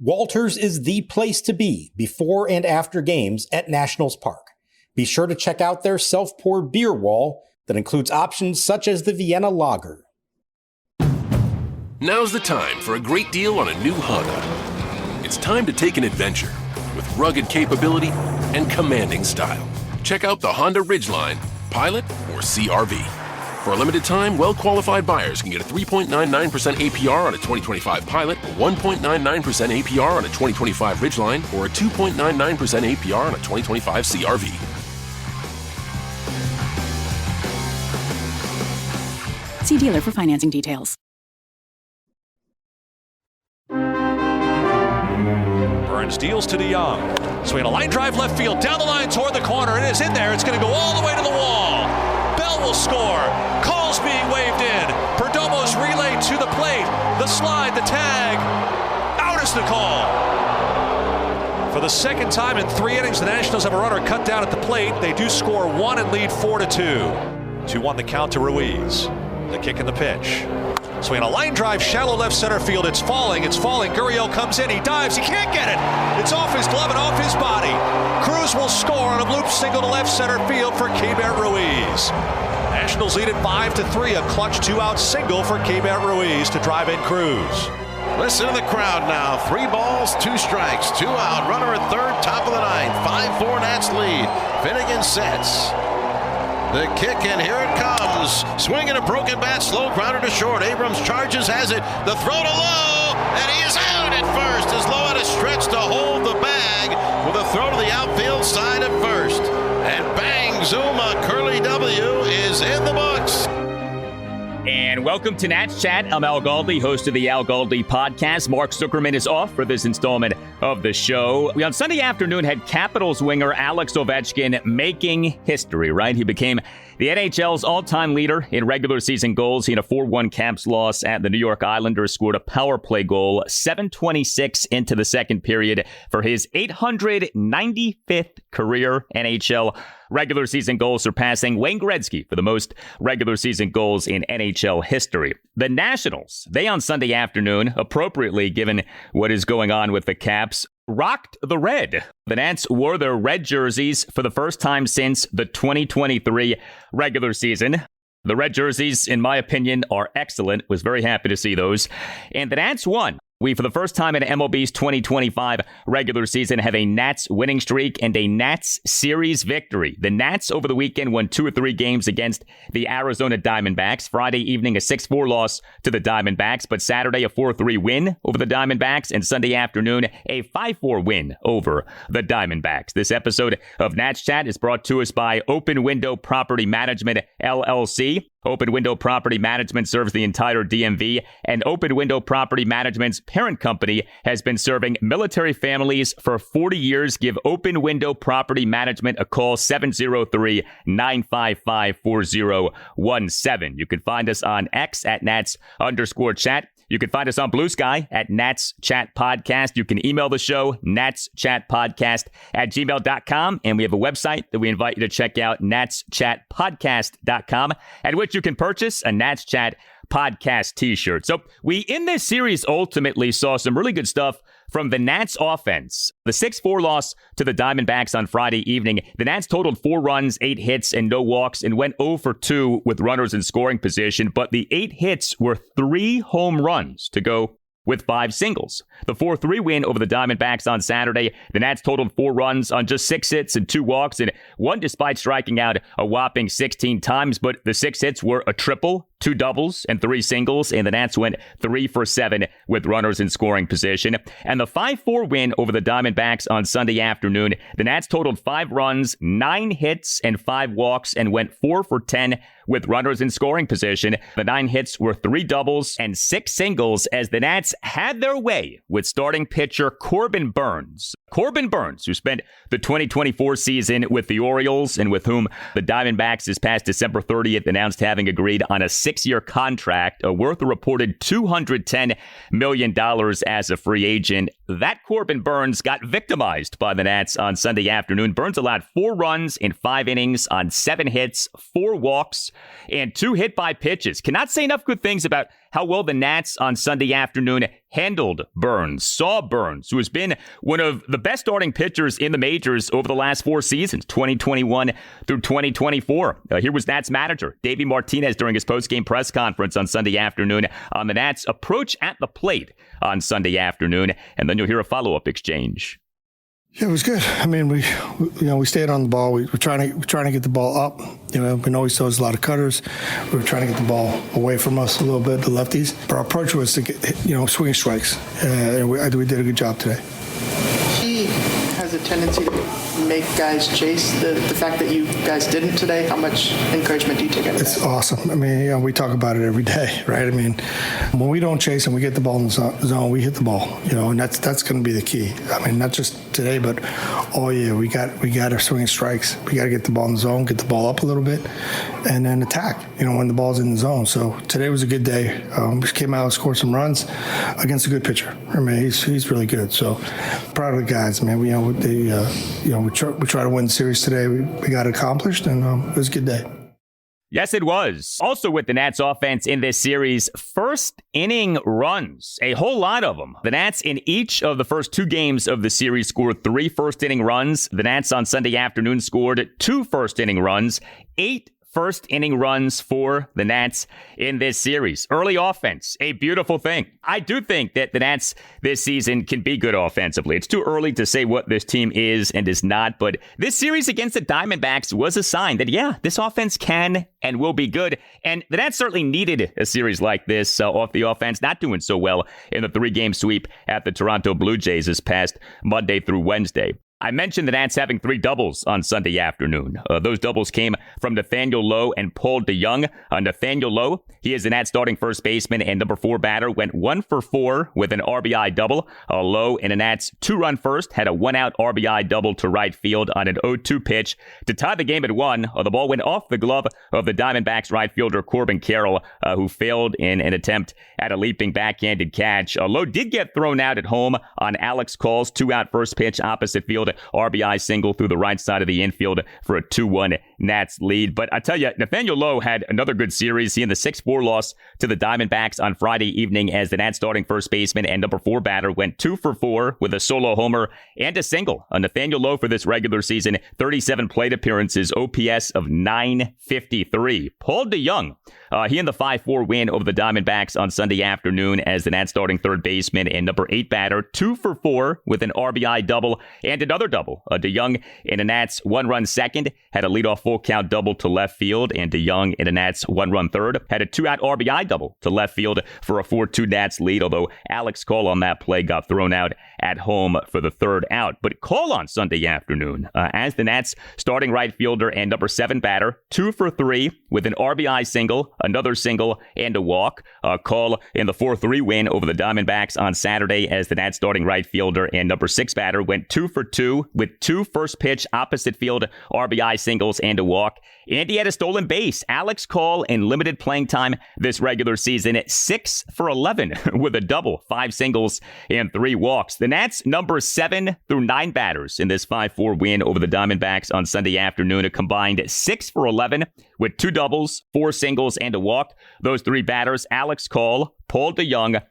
Walters is the place to be before and after games at Nationals Park. Be sure to check out their self-poured beer wall that includes options such as the Vienna Lager. Now's the time for a great deal on a new Honda. It's time to take an adventure with rugged capability and commanding style. Check out the Honda Ridgeline, Pilot, or CRV. For a limited time, well-qualified buyers can get a 3.99% APR on a 2025 Pilot, a 1.99% APR on a 2025 Ridgeline, or a 2.99% APR on a 2025 CRV. See dealer for financing details. Burnes deals to DeJong. Swinging a line drive left field, down the line toward the corner. It is in there. It's going to go all the way to the wall. Bell will score. Calls being waved in. Perdomo's relay to the plate. The slide, the tag. Out is the call. For the second time in 3 innings, the Nationals have a runner cut down at the plate. They do score 1 and lead 4-2. 2-1 the count to Ruiz. The kick and the pitch. Swinging a line drive, shallow left center field. It's falling. Gurriel comes in. He dives. He can't get it. It's off his glove and off his body. Cruz will score on a bloop single to left center field for Keibert Ruiz. Nationals lead it 5-3. A clutch 2-out single for Keibert Ruiz to drive in Cruz. Listen to the crowd now. 3 balls, 2 strikes, 2 out. Runner at third, top of the 9th. 5-4 Nats lead. Finnegan sets. The kick, and here it comes. Swinging a broken bat, slow grounder to short. Abrams charges, has it. The throw to Lowe, and he is out at first as Lowe had a stretch to hold the bag with a throw to the outfield side at first. And bang, Zuma, Curly W is in the books. And welcome to Nats Chat. I'm Al Galdi, host of the Al Galdi podcast. Mark Zuckerman is off for this installment of the show. We on Sunday afternoon had Capitals winger Alex Ovechkin making history, right? He became the NHL's all-time leader in regular season goals. He had a 4-1 Caps loss at the New York Islanders, scored a power play goal, 7:26 into the second period for his 895th career NHL regular season goal, surpassing Wayne Gretzky for the most regular season goals in NHL history. The Nationals, they on Sunday afternoon, appropriately given what is going on with the Caps, rocked the red. The Nats wore their red jerseys for the first time since the 2023 regular season. The red jerseys, in my opinion, are excellent. Was very happy to see those. And the Nats won. We, for the first time in MLB's 2025 regular season, have a Nats winning streak and a Nats series victory. The Nats over the weekend won 2 or 3 games against the Arizona Diamondbacks. Friday evening, a 6-4 loss to the Diamondbacks, but Saturday, a 4-3 win over the Diamondbacks, and Sunday afternoon, a 5-4 win over the Diamondbacks. This episode of Nats Chat is brought to us by Open Window Property Management, LLC. Open Window Property Management serves the entire DMV, and Open Window Property Management's parent company has been serving military families for 40 years. Give Open Window Property Management a call, 703-955-4017. You can find us on X at Nats_chat. You can find us on Blue Sky at Nats Chat Podcast. You can email the show, natschatpodcast@gmail.com. And we have a website that we invite you to check out, natschatpodcast.com, at which you can purchase a Nats Chat Podcast t-shirt. So we, in this series, ultimately saw some really good stuff from the Nats offense. The 6-4 loss to the Diamondbacks on Friday evening, the Nats totaled 4 runs, 8 hits, and no walks, and went 0 for 2 with runners in scoring position. But the 8 hits were 3 home runs to go with 5 singles. The 4-3 win over the Diamondbacks on Saturday, the Nats totaled 4 runs on just 6 hits and 2 walks, and 1 despite striking out a whopping 16 times. But the 6 hits were a triple, 2 doubles, and 3 singles, and the Nats went 3 for 7 with runners in scoring position. And the 5-4 win over the Diamondbacks on Sunday afternoon, the Nats totaled 5 runs, 9 hits, and 5 walks, and went 4 for 10 with runners in scoring position. The 9 hits were 3 doubles and 6 singles as the Nats had their way with starting pitcher Corbin Burnes. Corbin Burnes, who spent the 2024 season with the Orioles and with whom the Diamondbacks this past December 30th announced having agreed on a 6-year contract worth a reported $210 million as a free agent. that Corbin Burnes got victimized by the Nats on Sunday afternoon. Burnes allowed 4 runs in 5 innings on 7 hits, 4 walks, and 2 hit-by pitches. Cannot say enough good things about how well the Nats on Sunday afternoon handled Burnes, saw Burnes, who has been one of the best starting pitchers in the majors over the last 4 seasons, 2021 through 2024. Here was Nats manager Davey Martinez during his postgame press conference on Sunday afternoon on the Nats' approach at the plate on Sunday afternoon, and then you'll hear a follow-up exchange. Yeah, it was good. I mean, we stayed on the ball. We're trying to get the ball up. We know he still has a lot of cutters. We were trying to get the ball away from us a little bit, the lefties. But our approach was to get, swinging strikes. And we did a good job today. He has a tendency to make guys chase. The fact that you guys didn't today, how much encouragement do you take out of that? It's awesome. I mean, we talk about it every day, right? I mean, when we don't chase and we get the ball in the zone, we hit the ball, and that's going to be the key. I mean, not just today, but all year. We got our swinging strikes. We got to get the ball in the zone, get the ball up a little bit, and then attack, when the ball's in the zone. So today was a good day. We came out and scored some runs against a good pitcher. I mean, he's really good. So proud of the guys, man. We try to win the series today. We got it accomplished, and it was a good day. Yes, it was. Also with the Nats offense in this series, first inning runs, a whole lot of them. The Nats in each of the first 2 games of the series scored 3 first inning runs. The Nats on Sunday afternoon scored 2 first inning runs, 8 first inning runs for the Nats in this series. Early offense, a beautiful thing. I do think that the Nats this season can be good offensively. It's too early to say what this team is and is not, but this series against the Diamondbacks was a sign that, this offense can and will be good. And the Nats certainly needed a series like this off the offense, not doing so well in the 3-game sweep at the Toronto Blue Jays this past Monday through Wednesday. I mentioned the Nats having 3 doubles on Sunday afternoon. Those doubles came from Nathaniel Lowe and Paul DeJong. Nathaniel Lowe, he is the Nats starting first baseman and number 4 batter, went 1 for 4 with an RBI double. Lowe in the Nats 2-run first had a 1-out RBI double to right field on an 0-2 pitch to tie the game at 1. The ball went off the glove of the Diamondbacks right fielder Corbin Carroll, who failed in an attempt at a leaping backhanded catch. Lowe did get thrown out at home on Alex Call's 2-out first pitch opposite field. RBI single through the right side of the infield for a 2-1 Nats lead. But I tell you, Nathaniel Lowe had another good series. He in the 6-4 loss to the Diamondbacks on Friday evening as the Nats starting first baseman and number 4 batter went 2 for 4 with a solo homer and a single. Nathaniel Lowe for this regular season, 37 plate appearances, OPS of .953. Paul DeJong, he in the 5-4 win over the Diamondbacks on Sunday afternoon as the Nats starting third baseman and number 8 batter, 2 for 4 with an RBI double and another double. DeJong in a Nats 1-run second had a leadoff full count double to left field, and DeJong in a Nats 1-run third had a 2-out RBI double to left field for a 4-2 Nats lead, although Alex Call on that play got thrown out at home for the 3rd out. But Call on Sunday afternoon as the Nats starting right fielder and number 7 batter, 2 for 3 with an RBI single, another single, and a walk. Call in the 4-3 win over the Diamondbacks on Saturday as the Nats starting right fielder and number 6 batter went 2 for 2 with 2 first pitch opposite field RBI singles and a walk. And he had a stolen base. Alex Call in limited playing time this regular season at 6 for 11 with a double, 5 singles and 3 walks. The Nats number 7 through 9 batters in this 5-4 win over the Diamondbacks on Sunday afternoon, a combined 6 for 11 with 2 doubles, 4 singles and a walk. Those 3 batters, Alex Call, Paul DeJong,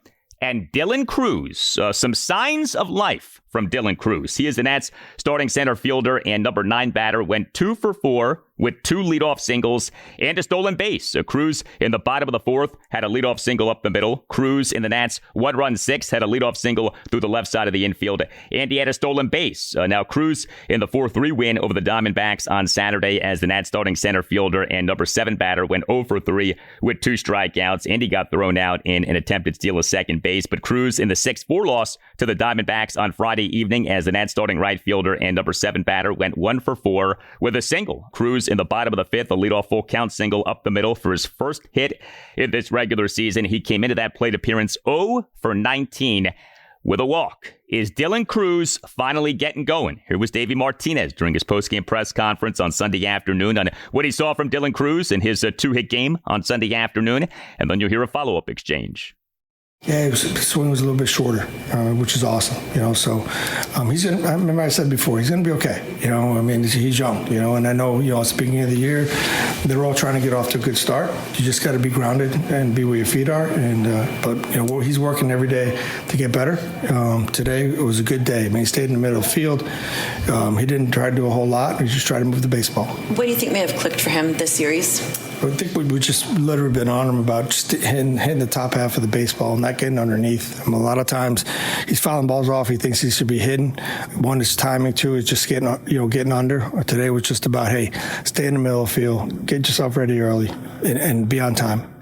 and Dylan Cruz. Some signs of life from Dylan Cruz. He is the Nats starting center fielder and number 9 batter, went 2 for 4 with 2 leadoff singles and a stolen base. Cruz in the bottom of the 4th had a leadoff single up the middle. Cruz in the Nats 1-run 6th had a leadoff single through the left side of the infield, and he had a stolen base. Now Cruz in the 4-3 win over the Diamondbacks on Saturday as the Nats starting center fielder and number 7 batter went 0 for 3 with 2 strikeouts, and he got thrown out in an attempted steal of second base. But Cruz in the 6-4 loss to the Diamondbacks on Friday evening as the Nats starting right fielder and number 7 batter went 1 for 4 with a single. Cruz in the bottom of the 5th, a leadoff full count single up the middle for his first hit in this regular season. He came into that plate appearance 0 for 19 with a walk. Is Dylan Cruz finally getting going? Here was Davey Martinez during his postgame press conference on Sunday afternoon on what he saw from Dylan Cruz in his 2-hit game on Sunday afternoon, and then you'll hear a follow-up exchange. Yeah, his swing was a little bit shorter, which is awesome, So he's gonna. I remember I said before, he's gonna be okay. I mean, he's young, and I know, at the beginning of the year, they're all trying to get off to a good start. You just got to be grounded and be where your feet are. But he's working every day to get better. Today it was a good day. I mean, he stayed in the middle of the field. He didn't try to do a whole lot. He just tried to move the baseball. What do you think may have clicked for him this series? I think we just literally been on him about just hitting the top half of the baseball, not getting underneath. A lot of times he's fouling balls off. He thinks he should be hitting. One is timing. Two is just getting under. Today was just about, hey, stay in the middle of the field, get yourself ready early, and be on time.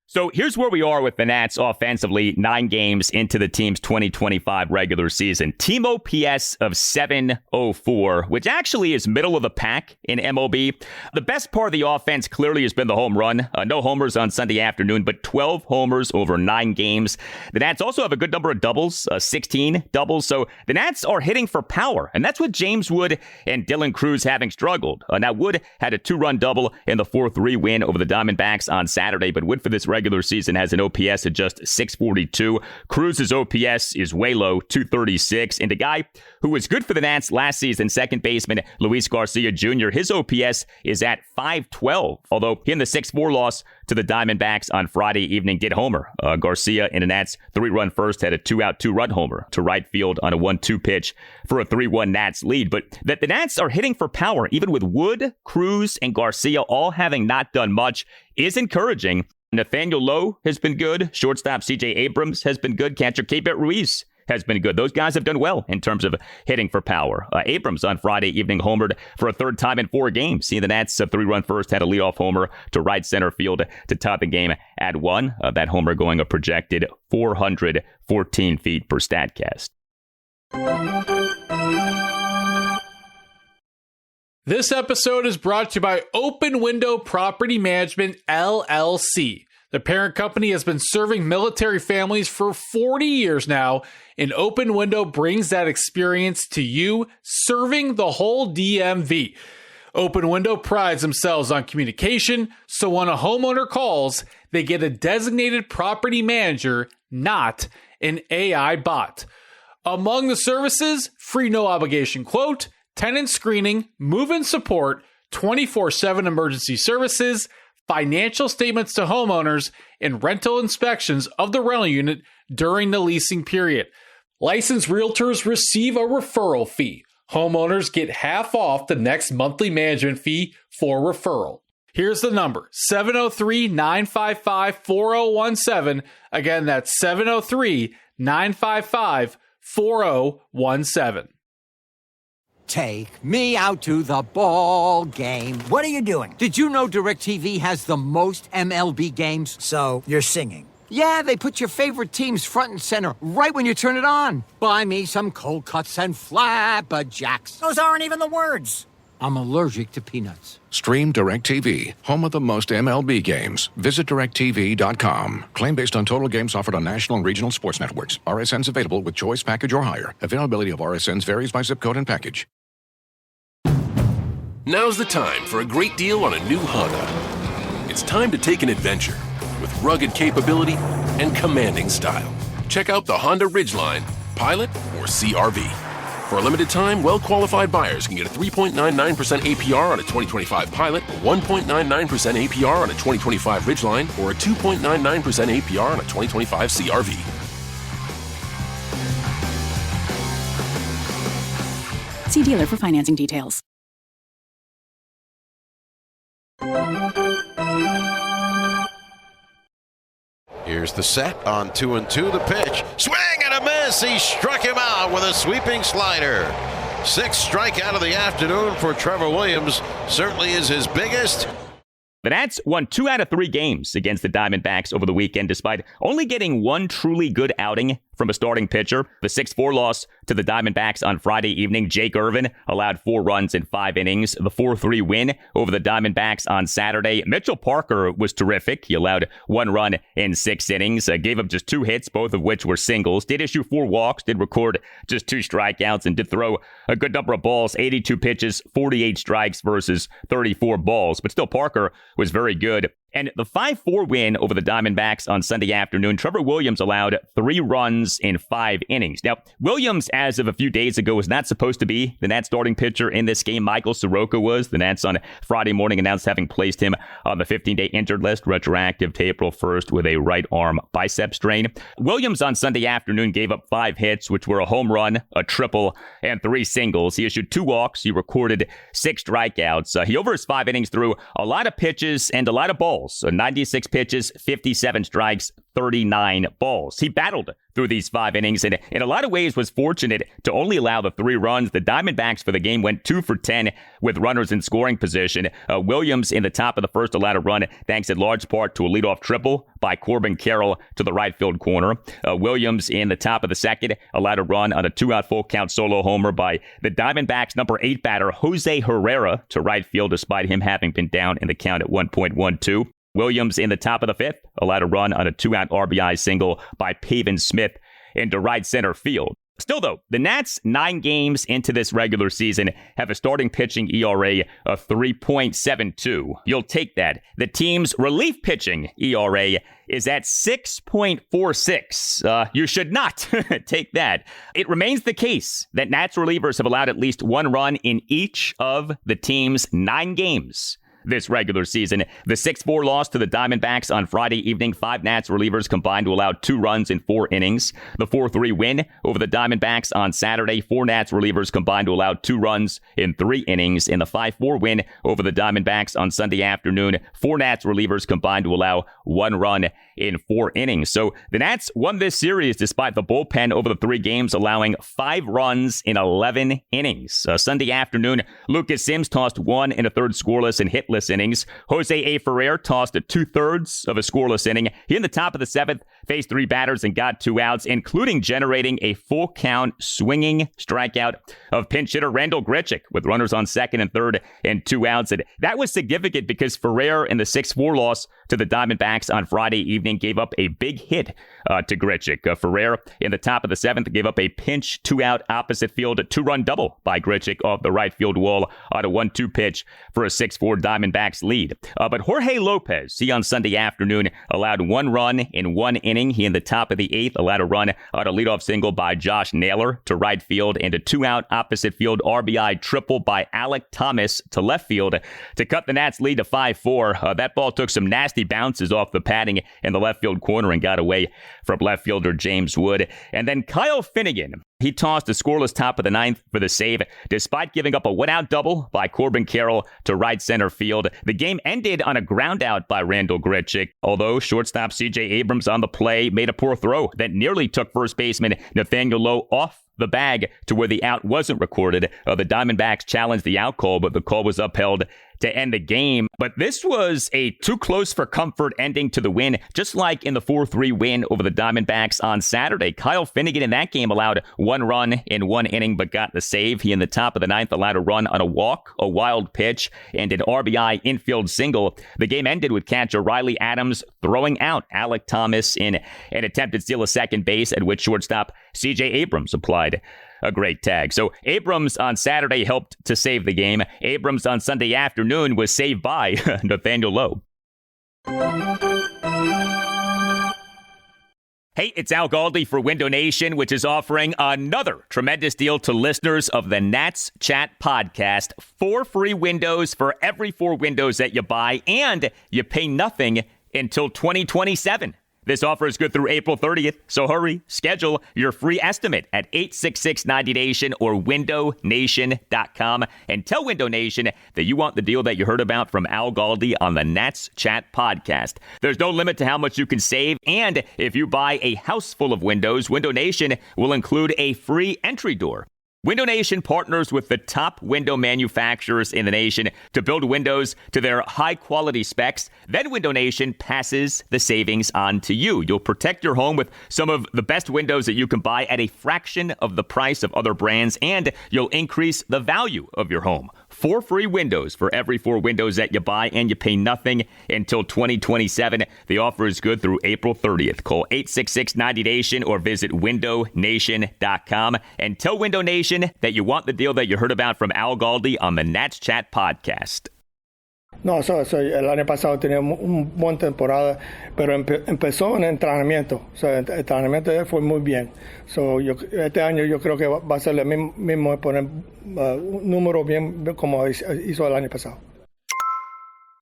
So here's where we are with the Nats offensively, 9 games into the team's 2025 regular season. Team OPS of 704, which actually is middle of the pack in MLB. The best part of the offense clearly has been the home run. No homers on Sunday afternoon, but 12 homers over 9 games. The Nats also have a good number of doubles, 16 doubles. So the Nats are hitting for power, and that's what James Wood and Dylan Cruz having struggled. Now, Wood had a 2-run double in the 4-3 win over the Diamondbacks on Saturday, but Wood for this regular season has an OPS at just 642. Cruz's OPS is way low, 236. And a guy who was good for the Nats last season, second baseman Luis Garcia Jr., his OPS is at 512. Although in the 6-4 loss to the Diamondbacks on Friday evening did homer. Garcia in the Nats 3-run first had a 2-out, 2-run homer to right field on a 1-2 pitch for a 3-1 Nats lead. But that the Nats are hitting for power, even with Wood, Cruz, and Garcia all having not done much, is encouraging. Nathaniel Lowe has been good. Shortstop C.J. Abrams has been good. Catcher Keibert Ruiz has been good. Those guys have done well in terms of hitting for power. Abrams on Friday evening homered for a third time in 4 games. See, the Nats 3-run first had a leadoff homer to right center field to top the game at 1. That homer going a projected 414 feet per StatCast. This episode is brought to you by Open Window Property Management, LLC. The parent company has been serving military families for 40 years now, and Open Window brings that experience to you, serving the whole DMV. Open Window prides themselves on communication, so when a homeowner calls, they get a designated property manager, not an AI bot. Among the services, free no obligation quote, tenant screening, move-in support, 24/7 emergency services, financial statements to homeowners, and rental inspections of the rental unit during the leasing period. Licensed realtors receive a referral fee. Homeowners get half off the next monthly management fee for referral. Here's the number, 703-955-4017. Again, that's 703-955-4017. Take me out to the ball game. What are you doing? Did you know DirecTV has the most MLB games? So, you're singing. Yeah, they put your favorite teams front and center right when you turn it on. Buy me some cold cuts and flapjacks. Those aren't even the words. I'm allergic to peanuts. Stream DirecTV, home of the most MLB games. Visit DirecTV.com. Claim based on total games offered on national and regional sports networks. RSNs available with choice package or higher. Availability of RSNs varies by zip code and package. Now's the time for a great deal on a new Honda. It's time to take an adventure with rugged capability and commanding style. Check out the Honda Ridgeline, Pilot, or CR-V. For a limited time, well-qualified buyers can get a 3.99% APR on a 2025 Pilot, a 1.99% APR on a 2025 Ridgeline, or a 2.99% APR on a 2025 CR-V. See dealer for financing details. Here's the set on 2-2. The pitch. Swing and a miss. He struck him out with a sweeping slider. 6th strikeout of the afternoon for Trevor Williams. Certainly is his biggest. The Nats won 2 out of 3 games against the Diamondbacks over the weekend, despite only getting one truly good outing from a starting pitcher. The 6-4 loss to the Diamondbacks on Friday evening. Jake Irvin allowed 4 runs in 5 innings. The 4-3 win over the Diamondbacks on Saturday. Mitchell Parker was terrific. He allowed 1 run in 6 innings. Gave up just 2 hits, both of which were singles. Did issue 4 walks, did record just 2 strikeouts, and did throw a good number of balls. 82 pitches, 48 strikes versus 34 balls. But still, Parker was very good. And the 5-4 win over the Diamondbacks on Sunday afternoon, Trevor Williams allowed 3 runs in 5 innings. Now, Williams, as of a few days ago, was not supposed to be the Nats starting pitcher in this game. Michael Soroka was. The Nats on Friday morning announced having placed him on the 15-day injured list, retroactive to April 1st with a right arm bicep strain. Williams on Sunday afternoon gave up 5 hits, which were a home run, a triple, and 3 singles. He issued 2 walks. He recorded 6 strikeouts. He over his 5 innings threw a lot of pitches and a lot of balls. So 96 pitches, 57 strikes, 39 balls. He battled through these 5 innings and in a lot of ways was fortunate to only allow the 3 runs. The Diamondbacks for the game went 2 for 10 with runners in scoring position. Williams in the top of the first allowed a run thanks in large part to a leadoff triple by Corbin Carroll to the right field corner. Williams in the top of the second allowed a run on a 2-out full count solo homer by the Diamondbacks number 8 batter Jose Herrera to right field despite him having been down in the count at 1.12. Williams in the top of the 5th allowed a run on a 2-out RBI single by Pavin Smith into right center field. Still, though, the Nats 9 games into this regular season have a starting pitching ERA of 3.72. You'll take that. The team's relief pitching ERA is at 6.46. You should not take that. It remains the case that Nats relievers have allowed at least 1 run in each of the team's 9 games this regular season. The 6-4 loss to the Diamondbacks on Friday evening, 5 Nats relievers combined to allow 2 runs in 4 innings. The 4-3 win over the Diamondbacks on Saturday, 4 Nats relievers combined to allow 2 runs in 3 innings. In the 5-4 win over the Diamondbacks on Sunday afternoon, 4 Nats relievers combined to allow 1 run in 4 innings. So the Nats won this series despite the bullpen over the 3 games allowing 5 runs in 11 innings. Sunday afternoon, Lucas Sims tossed 1 1/3 scoreless and hitless innings. Jose A. Ferrer tossed a 2/3 of a scoreless inning. He in the top of the 7th faced 3 batters and got 2 outs, including generating a full count swinging strikeout of pinch hitter Randall Grichuk with runners on 2nd and 3rd and 2 outs. And that was significant because Ferrer in the 6-4 loss to the Diamondbacks on Friday evening gave up a big hit to Grichuk. Ferrer in the top of the 7th gave up a pinch 2-out opposite field 2-run double by Grichuk off the right field wall on a 1-2 pitch for a 6-4 Diamondbacks lead. But Jorge Lopez, he on Sunday afternoon allowed 1 run in 1 inning. He in the top of the 8th allowed a run on a leadoff single by Josh Naylor to right field and a 2-out opposite field RBI triple by Alec Thomas to left field to cut the Nats lead to 5-4. That ball took some nasty bounces off the padding in the left field corner and got away from left fielder James Wood. And then Kyle Finnegan, he tossed a scoreless top of the 9th for the save, despite giving up a 1-out double by Corbin Carroll to right center field. The game ended on a ground out by Randall Grichuk, although shortstop C.J. Abrams on the play made a poor throw that nearly took first baseman Nathaniel Lowe off the bag to where the out wasn't recorded. The Diamondbacks challenged the out call, but the call was upheld to end the game. But this was a too close for comfort ending to the win, just like in the 4-3 win over the Diamondbacks on Saturday. Kyle Finnegan in that game allowed 1 run in 1 inning, but got the save. He in the top of the 9th allowed a run on a walk, a wild pitch, and an RBI infield single. The game ended with catcher Riley Adams throwing out Alec Thomas in an attempted steal of second base, at which shortstop C.J. Abrams applied a great tag. So Abrams on Saturday helped to save the game. Abrams on Sunday afternoon was saved by Nathaniel Lowe. Hey, it's Al Galdi for Window Nation, which is offering another tremendous deal to listeners of the Nats Chat podcast. 4 free windows for every 4 windows that you buy, and you pay nothing until 2027. This offer is good through April 30th, so hurry. Schedule your free estimate at 866-90Nation or windownation.com and tell Window Nation that you want the deal that you heard about from Al Galdi on the Nats Chat podcast. There's no limit to how much you can save, and if you buy a house full of windows, Window Nation will include a free entry door. Window Nation partners with the top window manufacturers in the nation to build windows to their high-quality specs. Then Window Nation passes the savings on to you. You'll protect your home with some of the best windows that you can buy at a fraction of the price of other brands, and you'll increase the value of your home. 4 free windows for every 4 windows that you buy, and you pay nothing until 2027. The offer is good through April 30th. Call 866-90Nation or visit windownation.com and tell Window Nation that you want the deal that you heard about from Al Galdi on the Nats Chat podcast. No, el año pasado tenía una buena temporada, pero empezó en entrenamiento. El entrenamiento de él fue muy bien. Este año yo creo que va a ser el mismo poner un número bien como hizo el año pasado.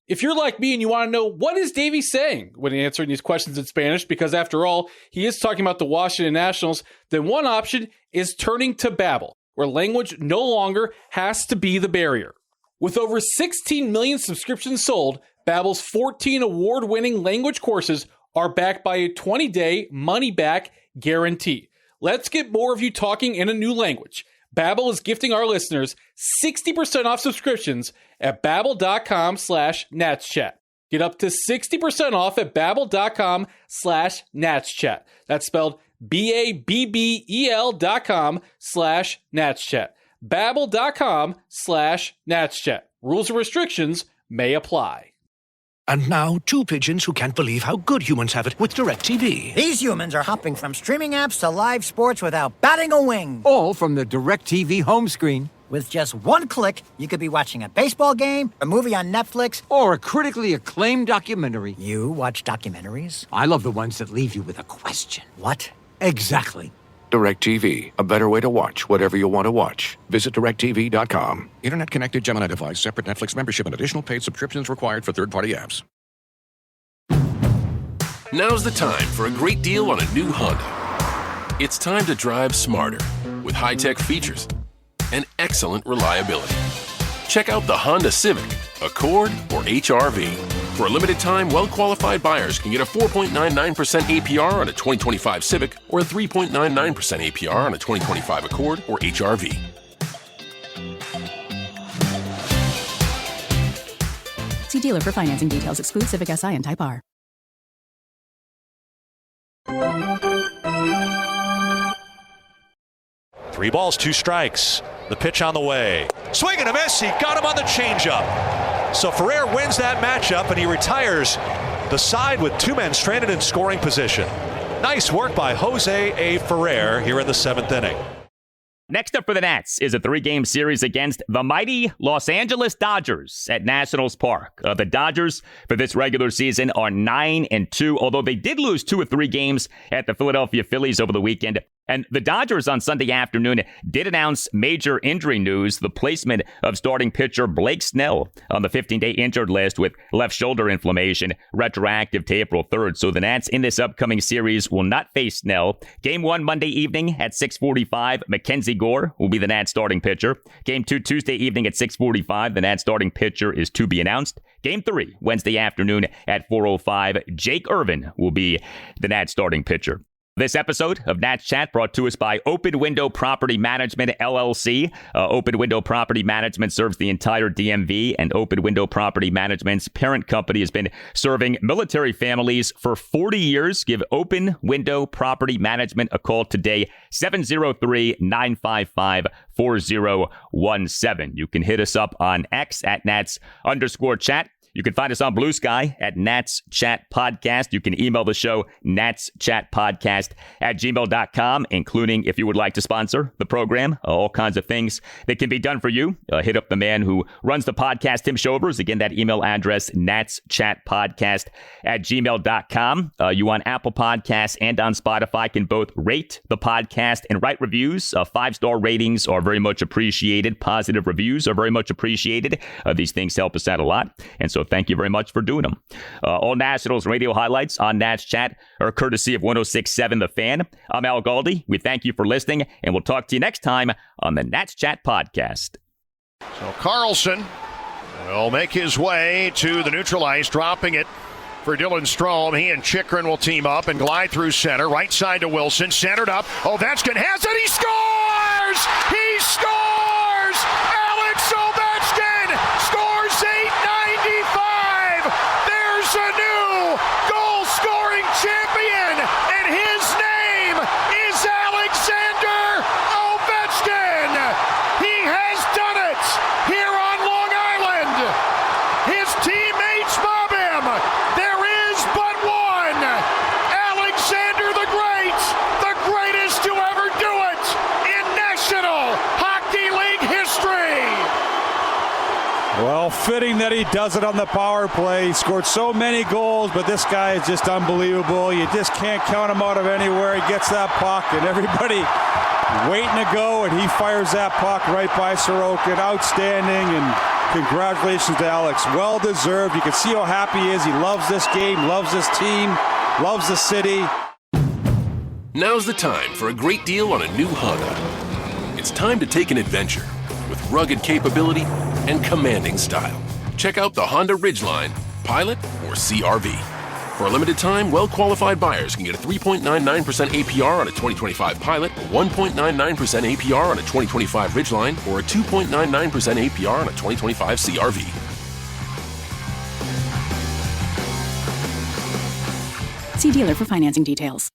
If you're like me and you want to know what is Davey saying when answering these questions in Spanish, because after all, he is talking about the Washington Nationals, then one option is turning to Babbel, where language no longer has to be the barrier. With over 16 million subscriptions sold, Babbel's 14 award-winning language courses are backed by a 20-day money-back guarantee. Let's get more of you talking in a new language. Babbel is gifting our listeners 60% off subscriptions at babbel.com/natschat. Get up to 60% off at babbel.com/natschat. That's spelled BABBEL.com/natschat. Babbel.com/natschat. Rules and restrictions may apply. And now, two pigeons who can't believe how good humans have it with DirecTV. These humans are hopping from streaming apps to live sports without batting a wing. All from the DirecTV home screen. With just one click, you could be watching a baseball game, a movie on Netflix, or a critically acclaimed documentary. You watch documentaries? I love the ones that leave you with a question. What? Exactly. DirecTV, a better way to watch whatever you want to watch. Visit DirecTV.com. Internet-connected Gemini device, separate Netflix membership, and additional paid subscriptions required for third-party apps. Now's the time for a great deal on a new Honda. It's time to drive smarter with high-tech features and excellent reliability. Check out the Honda Civic, Accord, or HR-V. For a limited time, well-qualified buyers can get a 4.99% APR on a 2025 Civic or a 3.99% APR on a 2025 Accord or HR-V. See dealer for financing details. Exclude Civic Si and Type R. Three balls, two strikes. The pitch on the way. Swing and a miss. He got him on the changeup. So Ferrer wins that matchup, and he retires the side with two men stranded in scoring position. Nice work by Jose A. Ferrer here in the seventh inning. Next up for the Nats is a 3-game series against the mighty Los Angeles Dodgers at Nationals Park. The Dodgers for this regular season are 9-2, although they did lose 2 of 3 games at the Philadelphia Phillies over the weekend. And the Dodgers on Sunday afternoon did announce major injury news, the placement of starting pitcher Blake Snell on the 15-day injured list with left shoulder inflammation, retroactive to April 3rd. So the Nats in this upcoming series will not face Snell. Game 1 Monday evening at 6:45, Mackenzie Gore will be the Nats starting pitcher. Game 2 Tuesday evening at 6:45, the Nats starting pitcher is to be announced. Game 3 Wednesday afternoon at 4:05, Jake Irvin will be the Nats starting pitcher. This episode of Nats Chat brought to us by Open Window Property Management, LLC. Open Window Property Management serves the entire DMV, and Open Window Property Management's parent company has been serving military families for 40 years. Give Open Window Property Management a call today, 703-955-4017. You can hit us up on X at Nats_chat. You can find us on Blue Sky at Nats Chat Podcast. You can email the show, natschatpodcast@gmail.com, including if you would like to sponsor the program, all kinds of things that can be done for you. Hit up the man who runs the podcast, Tim Shovers. Again, that email address, natschatpodcast@gmail.com. You on Apple Podcasts and on Spotify can both rate the podcast and write reviews. 5-star ratings are very much appreciated. Positive reviews are very much appreciated. These things help us out a lot. And so thank you very much for doing them. All Nationals radio highlights on Nats Chat are courtesy of 106.7 The Fan. I'm Al Galdi. We thank you for listening, and we'll talk to you next time on the Nats Chat Podcast. So Carlson will make his way to the neutral ice, dropping it for Dylan Strome. He and Chikrin will team up and glide through center. Right side to Wilson. Centered up. Ovechkin has it. He scores! He scores! Alex Ovechkin scores 895. There's a new goal-scoring champion, and his name is Alexander Ovechkin. He has done it here on Long Island. His teammates mob him. There is but one. Alexander the Great, the greatest to ever do it in National Hockey League history. Well, fitting that he does it on the power play. He scored so many goals, but this guy is just unbelievable. You just can't count him out of anywhere. He gets that puck, and everybody waiting to go, and he fires that puck right by Sorokin. Outstanding, and congratulations to Alex. Well deserved. You can see how happy he is. He loves this game, loves this team, loves the city. Now's the time for a great deal on a new Honda. It's time to take an adventure with rugged capability and commanding style. Check out the Honda Ridgeline, Pilot, or CR-V. For a limited time, well-qualified buyers can get a 3.99% APR on a 2025 Pilot, a 1.99% APR on a 2025 Ridgeline, or a 2.99% APR on a 2025 CR-V. See dealer for financing details.